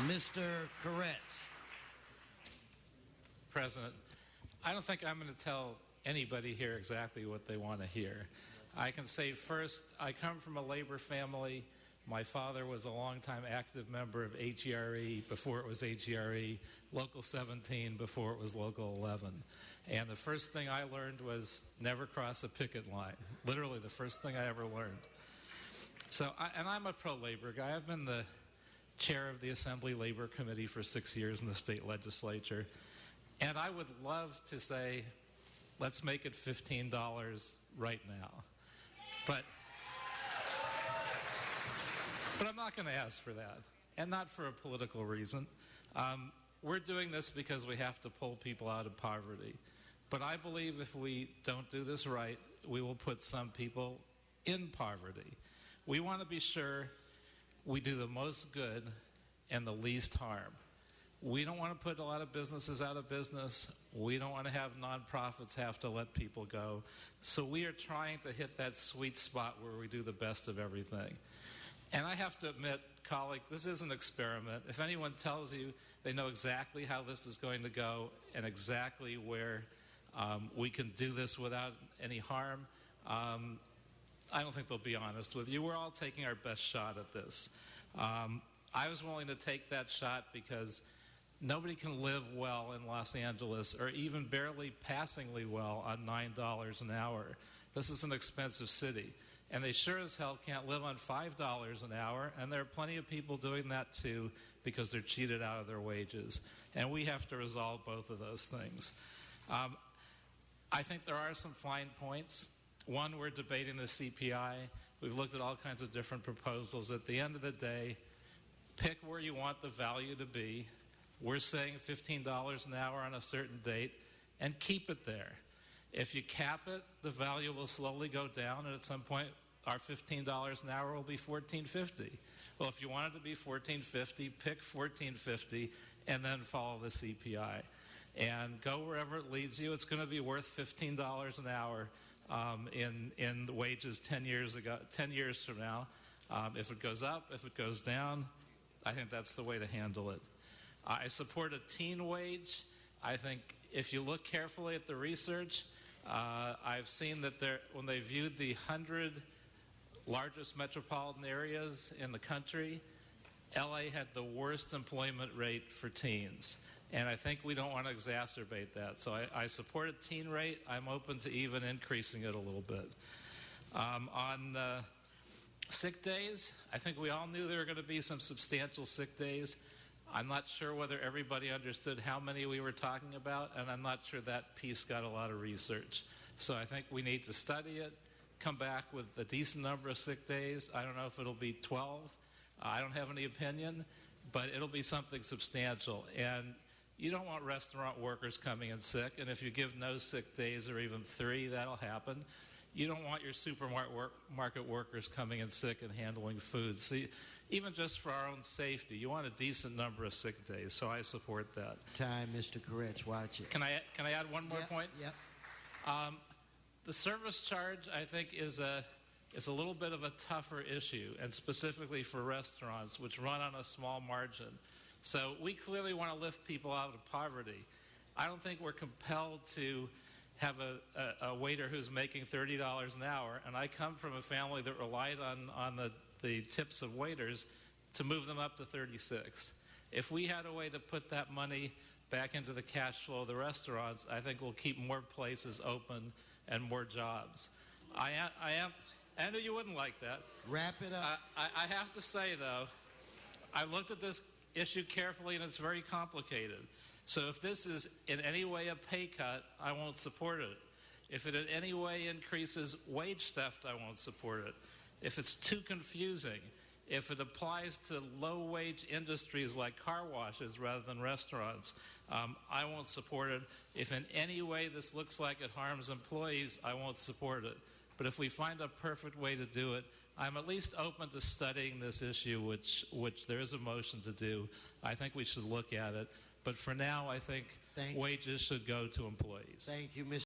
Mr. Koretz. President, I don't think I'm going to tell anybody here exactly what they want to hear. I can say first, I come from a labor family. My father was a longtime active member of HERE before it was HERE, Local 17 before it was Local 11. And the first thing I learned was never cross a picket line. Literally the first thing I ever learned. And I'm a pro-labor guy. I've been the chair of the Assembly Labor Committee for 6 years in the state legislature. And I would love to say, let's make it $15 right now. But I'm not going to ask for that, and not for a political reason. We're doing this because we have to pull people out of poverty. But I believe if we don't do this right, we will put some people in poverty. We want to be sure we do the most good and the least harm. We don't want to put a lot of businesses out of business. We don't want to have nonprofits have to let people go. So we are trying to hit that sweet spot where we do the best of everything. And I have to admit, colleagues, this is an experiment. If anyone tells you they know exactly how this is going to go and exactly where we can do this without any harm, I don't think they'll be honest with you. We're all taking our best shot at this. I was willing to take that shot because nobody can live well in Los Angeles, or even barely passingly well, on $9 an hour. This is an expensive city. And they sure as hell can't live on $5 an hour, and there are plenty of people doing that too because they're cheated out of their wages. And we have to resolve both of those things. I think there are some fine points. One, we're debating the CPI. We've looked at all kinds of different proposals. At the end of the day, pick where you want the value to be. We're saying $15 an hour on a certain date, and keep it there. If you cap it, the value will slowly go down, and at some point, our $15 an hour will be $14.50. Well, if you want it to be $14.50, pick $14.50, and then follow the CPI. And go wherever it leads you. It's going to be worth $15 an hour in the wages 10 years from now. If it goes up, if it goes down, I think that's the way to handle it. I support a teen wage. I think if you look carefully at the research, I've seen that when they viewed the 100 largest metropolitan areas in the country, LA had the worst employment rate for teens. And I think we don't want to exacerbate that. So I support a teen rate. I'm open to even increasing it a little bit. On sick days, I think we all knew there were going to be some substantial sick days. I'm not sure whether everybody understood how many we were talking about, and I'm not sure that piece got a lot of research. So I think we need to study it, come back with a decent number of sick days. I don't know if it'll be 12. I don't have any opinion, but it'll be something substantial. And you don't want restaurant workers coming in sick, and if you give no sick days or even 3, that'll happen. You don't want your supermarket workers coming in sick and handling food. See, even just for our own safety, you want a decent number of sick days, so I support that. Time, Mr. Koretz, watch it. Can I add one more point? Yep. The service charge, I think, is a little bit of a tougher issue, and specifically for restaurants, which run on a small margin. So we clearly want to lift people out of poverty. I don't think we're compelled to have a waiter who's making $30 an hour, and I come from a family that relied on the tips of waiters to move them up to 36. If we had a way to put that money back into the cash flow of the restaurants, I think we'll keep more places open and more jobs. I knew you wouldn't like that. Wrap it up. I have to say, though, I looked at this issue carefully, and it's very complicated. So if this is in any way a pay cut, I won't support it. If it in any way increases wage theft, I won't support it. If it's too confusing, if it applies to low-wage industries like car washes rather than restaurants, I won't support it. If in any way this looks like it harms employees, I won't support it. But if we find a perfect way to do it, I'm at least open to studying this issue, which there is a motion to do. I think we should look at it. But for now, I think wages should go to employees. Thank you, Mr.